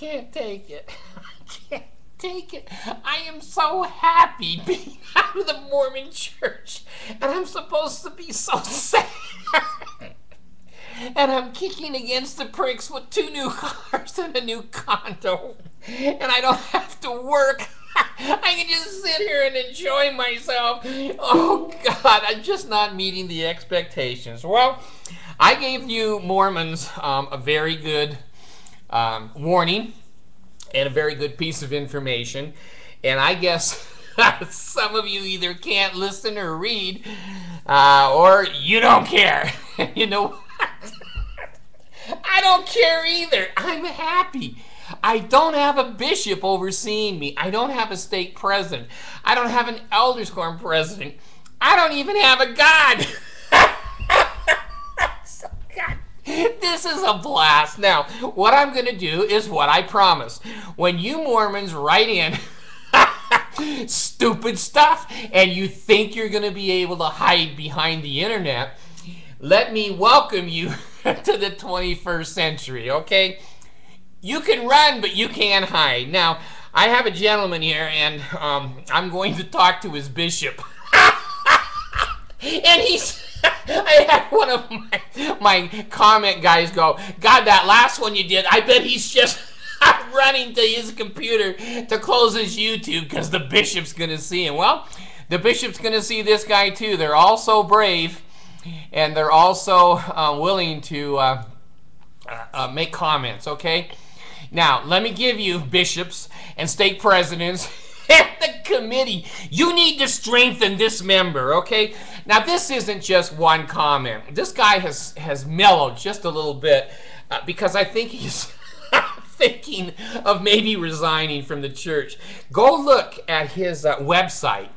can't take it. I can't take it. I am so happy being out of the Mormon church, and I'm supposed to be so sad. And I'm kicking against the pricks with 2 new cars and a new condo, and I don't have to work. I can just sit here and enjoy myself. Oh God, I'm just not meeting the expectations. Well, I gave you Mormons a very good warning and a very good piece of information, and I guess some of you either can't listen or read, or you don't care. You know what? I don't care either. I'm happy. I don't have a bishop overseeing me. I don't have a stake president. I don't have an elders quorum president. I don't even have a God. So, God, this is a blast. Now, what I'm going to do is what I promised. When you Mormons write in stupid stuff and you think you're going to be able to hide behind the internet, let me welcome you to the 21st century, okay? You can run, but you can't hide. Now, I have a gentleman here, and I'm going to talk to his bishop. And I had one of my comment guys go, God, that last one you did, I bet he's just running to his computer to close his YouTube because the bishop's going to see him. Well, the bishop's going to see this guy too. They're all so brave, and they're also willing to make comments, okay? Now, let me give you bishops and stake presidents and the committee. You need to strengthen this member, okay? Now, this isn't just one comment. This guy has mellowed just a little bit because I think he's thinking of maybe resigning from the church. Go look at his website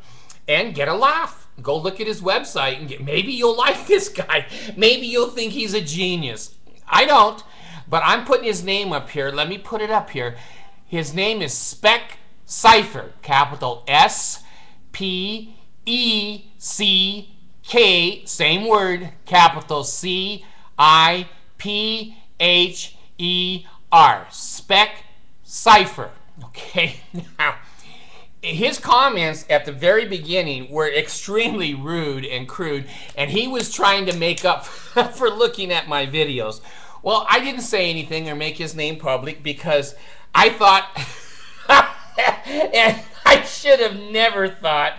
and get a laugh. Go look at his website and maybe you'll like this guy. Maybe you'll think he's a genius. I don't. But I'm putting his name up here. Let me put it up here. His name is Speckcipher, capital S-P-E-C-K, same word, capital C-I-P-H-E-R, Speckcipher. Okay, now, his comments at the very beginning were extremely rude and crude, and he was trying to make up for looking at my videos. Well, I didn't say anything or make his name public because I thought, and I should have never thought,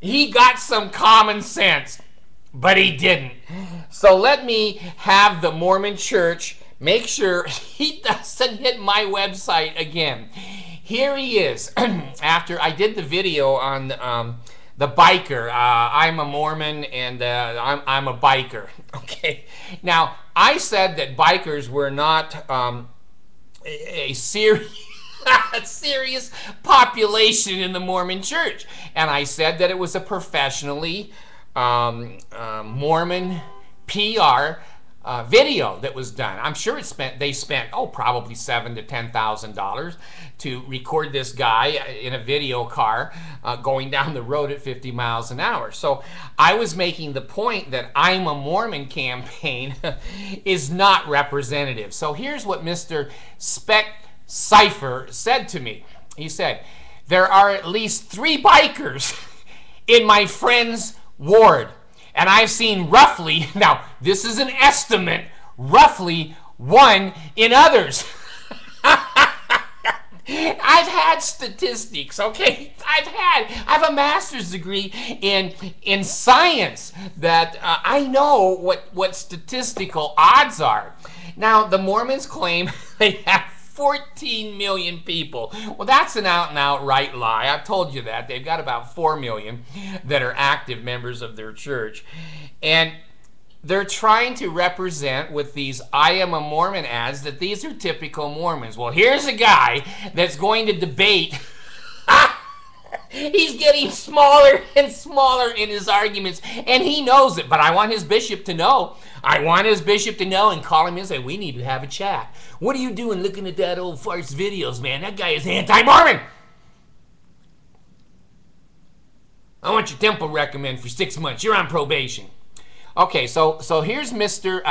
he got some common sense, but he didn't. So let me have the Mormon church make sure he doesn't hit my website again. Here he is. After I did the video on the biker, I'm a Mormon and I'm a biker. Okay. Now, I said that bikers were not a serious population in the Mormon church. And I said that it was a professionally Mormon PR video that was done. I'm sure they spent probably $7,000 to $10,000 to record this guy in a video car going down the road at 50 miles an hour. So I was making the point that I'm a Mormon campaign is not representative. So here's what Mr. Speckcipher said to me. He said, there are at least 3 bikers in my friend's ward. And I've seen roughly, now this is an estimate, roughly 1 in others. I've had statistics, okay? I have a master's degree in science that I know what statistical odds are. Now, the Mormons claim they have 14 million people. Well, that's an out-and-out right lie. I've told you that. They've got about 4 million that are active members of their church. And they're trying to represent with these I am a Mormon ads that these are typical Mormons. Well, here's a guy that's going to debate. He's getting smaller and smaller in his arguments, and he knows it. But I want his bishop to know. I want his bishop to know and call him in and say, we need to have a chat. What are you doing looking at that old farce videos, man? That guy is anti-Mormon. I want your temple recommend for 6 months. You're on probation. Okay, so here's Mr.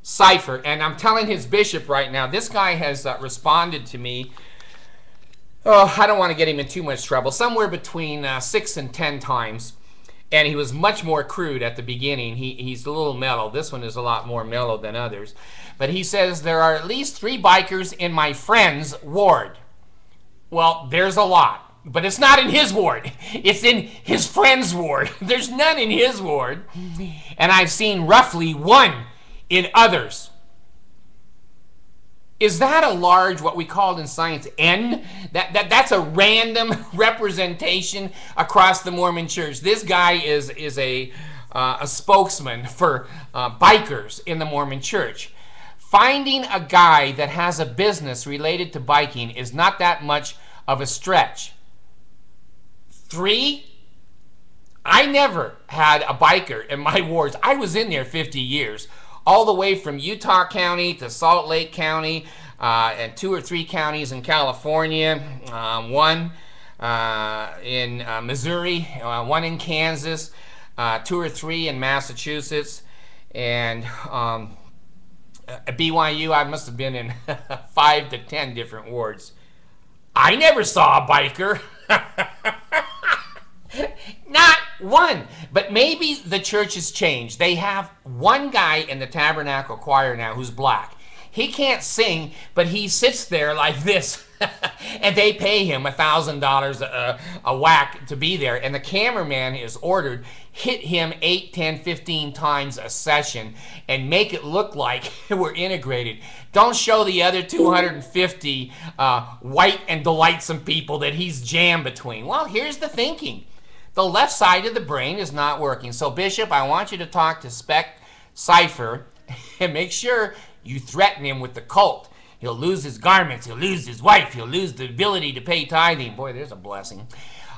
Speckcipher, and I'm telling his bishop right now, this guy has responded to me. Oh, I don't want to get him in too much trouble. Somewhere between 6 and 10 times. And he was much more crude at the beginning. He's a little mellow. This one is a lot more mellow than others. But he says, there are at least 3 bikers in my friend's ward. Well, there's a lot. But it's not in his ward. It's in his friend's ward. There's none in his ward. And I've seen roughly 1 in others. Is that a large, what we called in science, N? That's a random representation across the Mormon church. This guy is a spokesman for bikers in the Mormon church. Finding a guy that has a business related to biking is not that much of a stretch. 3? I never had a biker in my wards. I was in there 50 years. All the way from Utah County to Salt Lake County, and 2 or 3 counties in California, 1 in Missouri, 1 in Kansas, 2 or 3 in Massachusetts, and at BYU I must have been in 5 to 10 different wards. I never saw a biker. Not 1. But maybe the church has changed. They have 1 guy in the tabernacle choir now who's black. He can't sing, but he sits there like this. And they pay him $1,000 a whack to be there. And the cameraman is ordered, hit him 8, 10, 15 times a session and make it look like we're integrated. Don't show the other 250 white and delightsome people that he's jammed between. Well, here's the thinking. The left side of the brain is not working. So, Bishop, I want you to talk to Speckcipher and make sure you threaten him with the cult. He'll lose his garments. He'll lose his wife. He'll lose the ability to pay tithing. Boy, there's a blessing.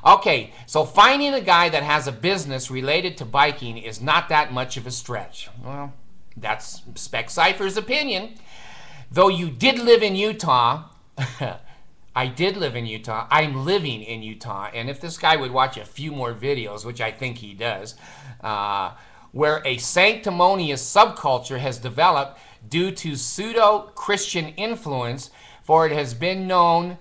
Okay, so finding a guy that has a business related to biking is not that much of a stretch. Well, that's Speckcipher's opinion. Though you did live in Utah, I did live in Utah. I'm living in Utah. And if this guy would watch a few more videos, which I think he does, where a sanctimonious subculture has developed due to pseudo-Christian influence, for it has been known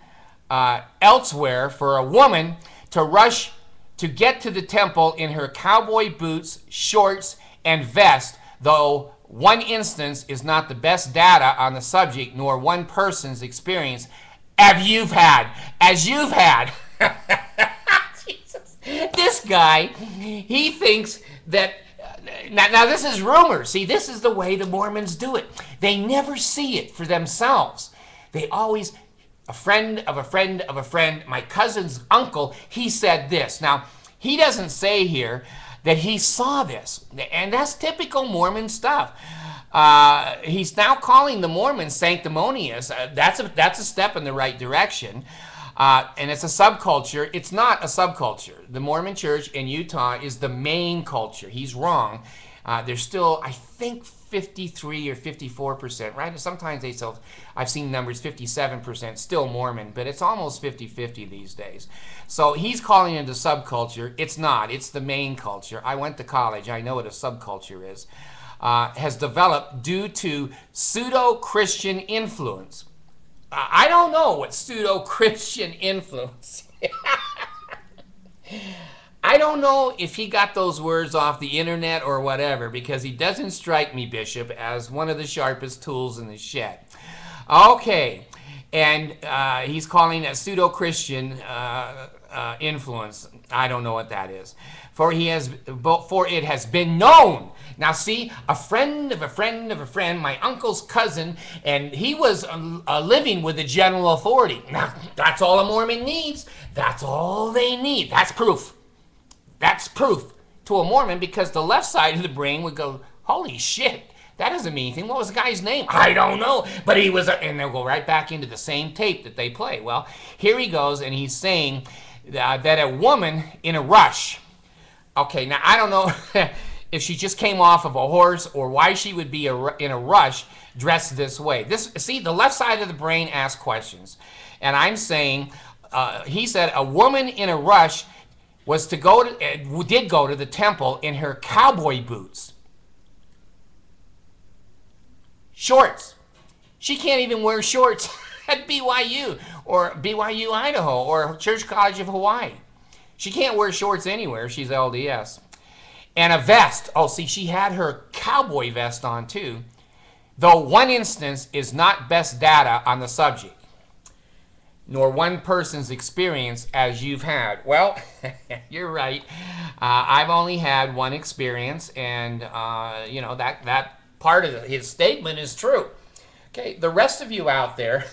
elsewhere for a woman to rush to get to the temple in her cowboy boots, shorts, and vest, though one instance is not the best data on the subject, nor one person's experience as you've had. Jesus. This guy, he thinks that, now this is rumor. See, this is the way the Mormons do it. They never see it for themselves. They always, a friend of a friend of a friend, my cousin's uncle, he said this. Now, he doesn't say here that he saw this, and that's typical Mormon stuff. He's now calling the Mormons sanctimonious. That's a step in the right direction. And it's a subculture. It's not a subculture. The Mormon church in Utah is the main culture. He's wrong. There's still, I think, 53 or 54%, right? Sometimes they still, I've seen numbers 57% still Mormon, but it's almost 50-50 these days. So he's calling it a subculture. It's not. It's the main culture. I went to college. I know what a subculture is. Has developed due to pseudo-Christian influence. I don't know what pseudo-Christian influence. I don't know if he got those words off the internet or whatever, because he doesn't strike me, Bishop, as one of the sharpest tools in the shed. Okay, and he's calling it pseudo-Christian influence. I don't know what that is. For it has been known. Now see, a friend of a friend of a friend, my uncle's cousin, and he was living with the general authority. Now, that's all a Mormon needs. That's all they need. That's proof. That's proof to a Mormon, because the left side of the brain would go, holy shit, that doesn't mean anything. What was the guy's name? I don't know. But he was, and they'll go right back into the same tape that they play. Well, here he goes, and he's saying that a woman in a rush. Okay, now I don't know if she just came off of a horse or why she would be in a rush dressed this way. See, the left side of the brain asks questions. And I'm saying, he said a woman in a rush was did go to the temple in her cowboy boots. Shorts. She can't even wear shorts at BYU or BYU Idaho or Church College of Hawaii. She can't wear shorts anywhere. She's LDS. And a vest. Oh, see, she had her cowboy vest on too. Though one instance is not best data on the subject, nor one person's experience as you've had. Well, you're right. I've only had one experience, and you know, that part of his statement is true. Okay, the rest of you out there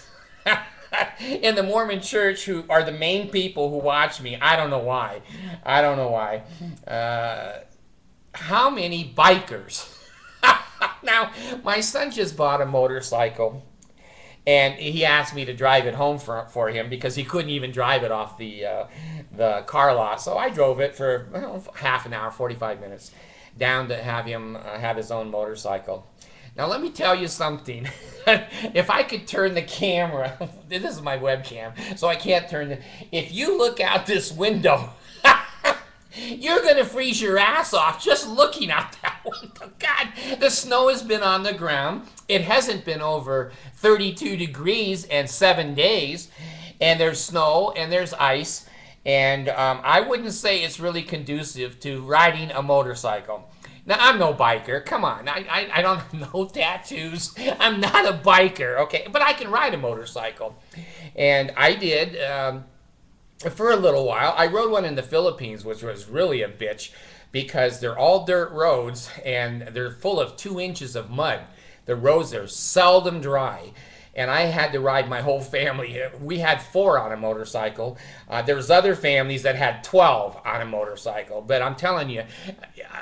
in the Mormon church who are the main people who watch me, I don't know why. I don't know why. How many bikers? Now, my son just bought a motorcycle, and he asked me to drive it home for him because he couldn't even drive it off the car lot. So I drove it for half an hour, 45 minutes, down to have him have his own motorcycle. Now, let me tell you something. If I could turn the camera, this is my webcam, so I can't turn the... If you look out this window, you're going to freeze your ass off just looking out that window. God, the snow has been on the ground. It hasn't been over 32 degrees and 7 days. And there's snow and there's ice. And I wouldn't say it's really conducive to riding a motorcycle. Now, I'm no biker. Come on. I don't have no tattoos. I'm not a biker, okay? But I can ride a motorcycle. And I did for a little while. I rode one in the Philippines, which was really a bitch because they're all dirt roads and they're full of 2 inches of mud. The roads are seldom dry. And I had to ride my whole family. We had 4 on a motorcycle. There's other families that had 12 on a motorcycle. But I'm telling you,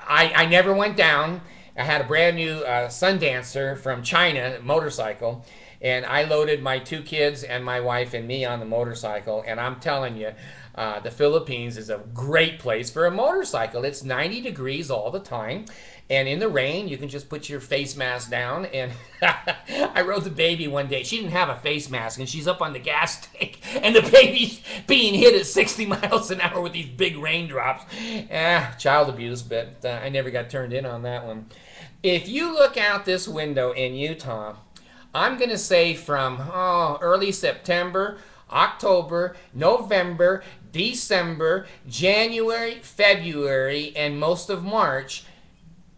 I never went down. I had a brand new Sundancer from China motorcycle. And I loaded my 2 kids and my wife and me on the motorcycle. And I'm telling you, the Philippines is a great place for a motorcycle. It's 90 degrees all the time. And in the rain, you can just put your face mask down. And I rode the baby one day. She didn't have a face mask, and she's up on the gas tank. And the baby's being hit at 60 miles an hour with these big raindrops. Child abuse, but I never got turned in on that one. If you look out this window in Utah, I'm going to say from early September, October, November, December, January, February, and most of March,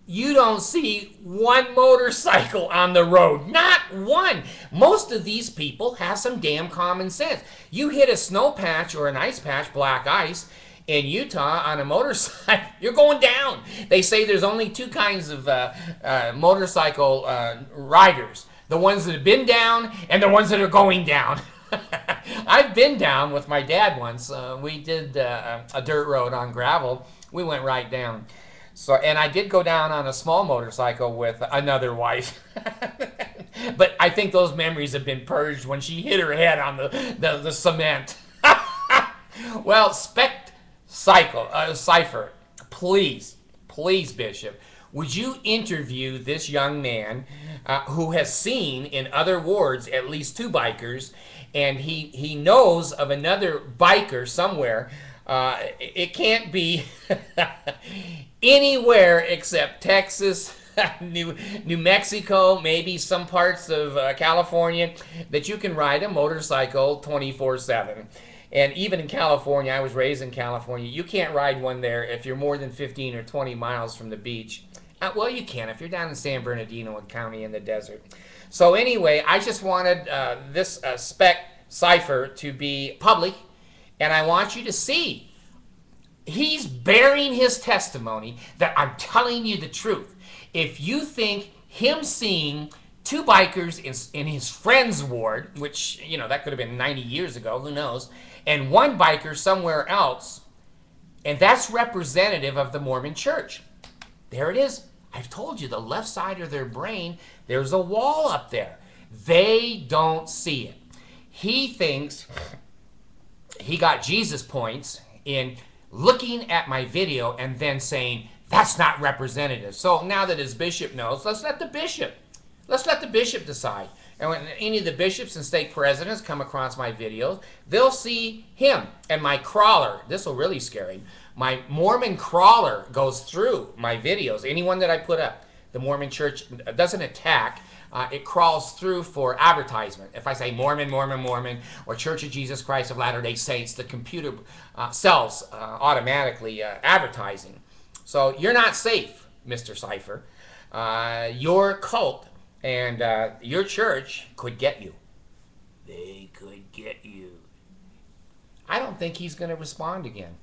you don't see one motorcycle on the road. Not one. Most of these people have some damn common sense. You hit a snow patch or an ice patch, black ice, in Utah on a motorcycle, you're going down. They say there's only 2 kinds of motorcycle riders. The ones that have been down and the ones that are going down. I've been down with my dad once. We did a dirt road on gravel. We went right down. So, and I did go down on a small motorcycle with another wife. But I think those memories have been purged when she hit her head on the cement. Well, Speckcipher, please, Bishop, would you interview this young man who has seen in other wards at least 2 bikers, and he knows of another biker somewhere. It can't be anywhere except Texas, New Mexico, maybe some parts of California, that you can ride a motorcycle 24/7. And even in California, I was raised in California, you can't ride one there if you're more than 15 or 20 miles from the beach. Well, you can if you're down in San Bernardino County in the desert. So anyway, I just wanted this Speckcipher to be public, and I want you to see he's bearing his testimony that I'm telling you the truth. If you think him seeing 2 bikers in his friend's ward, which, you know, that could have been 90 years ago, who knows, and 1 biker somewhere else, and that's representative of the Mormon church. There it is. I've told you, the left side of their brain, there's a wall up there. They don't see it. He thinks he got Jesus points in looking at my video and then saying, that's not representative. So now that his bishop knows, let's let the bishop decide. And when any of the bishops and stake presidents come across my videos, they'll see him and my crawler. This will really scare him. My Mormon crawler goes through my videos, anyone that I put up. the Mormon Church doesn't attack. It crawls through for advertisement. If I say Mormon, Mormon, Mormon, or Church of Jesus Christ of Latter-day Saints, the computer sells automatically advertising. So you're not safe, Mr. Cipher. Your cult and your church could get you. They could get you. I don't think he's going to respond again.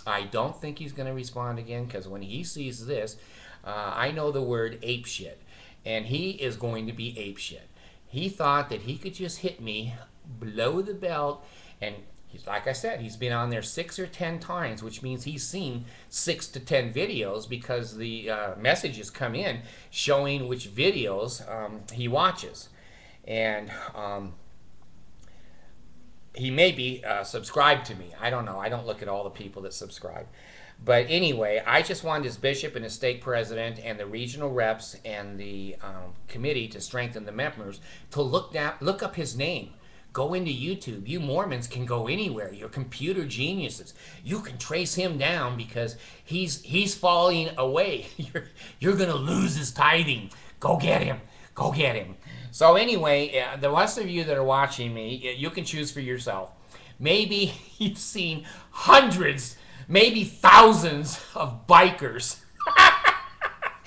I don't think he's going to respond again, because when he sees this, I know the word ape shit, and he is going to be ape shit. He thought that he could just hit me below the belt, and he's, like I said, he's been on there 6 or 10 times, which means he's seen 6 to 10 videos, because the messages come in showing which videos he watches. And he may be subscribed to me. I don't know. I don't look at all the people that subscribe. But anyway, I just wanted his bishop and his stake president and the regional reps and the committee to strengthen the members to look up his name. Go into YouTube. You Mormons can go anywhere. You're computer geniuses. You can trace him down, because he's falling away. You're going to lose his tithing. Go get him. Go get him. So anyway, the rest of you that are watching me, you can choose for yourself. Maybe you've seen hundreds, maybe thousands of bikers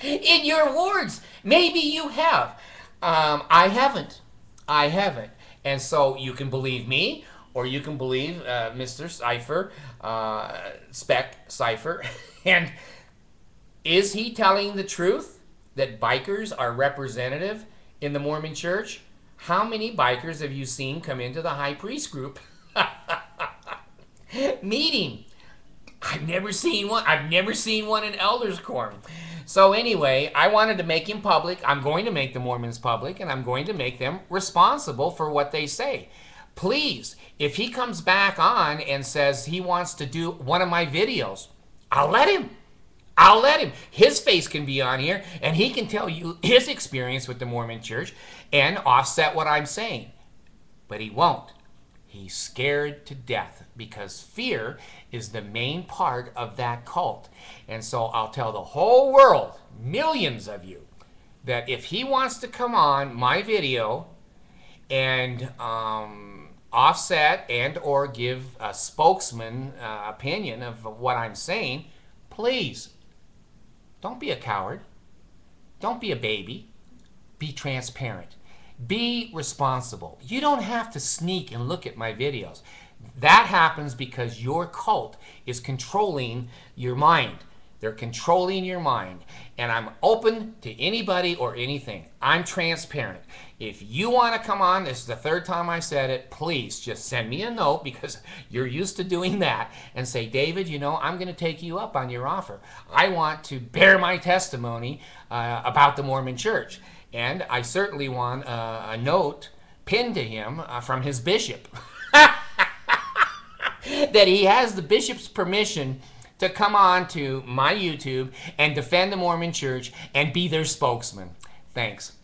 in your wards. Maybe you have. I haven't. I haven't. And so you can believe me, or you can believe Mr. Cipher, Speckcipher. And is he telling the truth that bikers are representative in the Mormon Church? How many bikers have you seen come into the high priest group meeting? I've never seen one. I've never seen one in elders' quorum. So anyway, I wanted to make him public. I'm going to make the Mormons public, and I'm going to make them responsible for what they say. Please, if he comes back on and says he wants to do one of my videos, I'll let him. I'll let him. His face can be on here, and he can tell you his experience with the Mormon Church and offset what I'm saying. But he won't. He's scared to death, because fear is the main part of that cult. And so I'll tell the whole world, millions of you, that if he wants to come on my video and offset and or give a spokesman opinion of what I'm saying, please, don't be a coward. Don't be a baby. Be transparent. Be responsible. You don't have to sneak and look at my videos. That happens because your cult is controlling your mind. They're controlling your mind. And I'm open to anybody or anything. I'm transparent. If you want to come on, this is the 3rd time I said it, please just send me a note, because you're used to doing that, and say, David, you know, I'm going to take you up on your offer. I want to bear my testimony about the Mormon Church. And I certainly want a note pinned to him from his bishop that he has the bishop's permission to come on to my YouTube and defend the Mormon Church and be their spokesman. Thanks.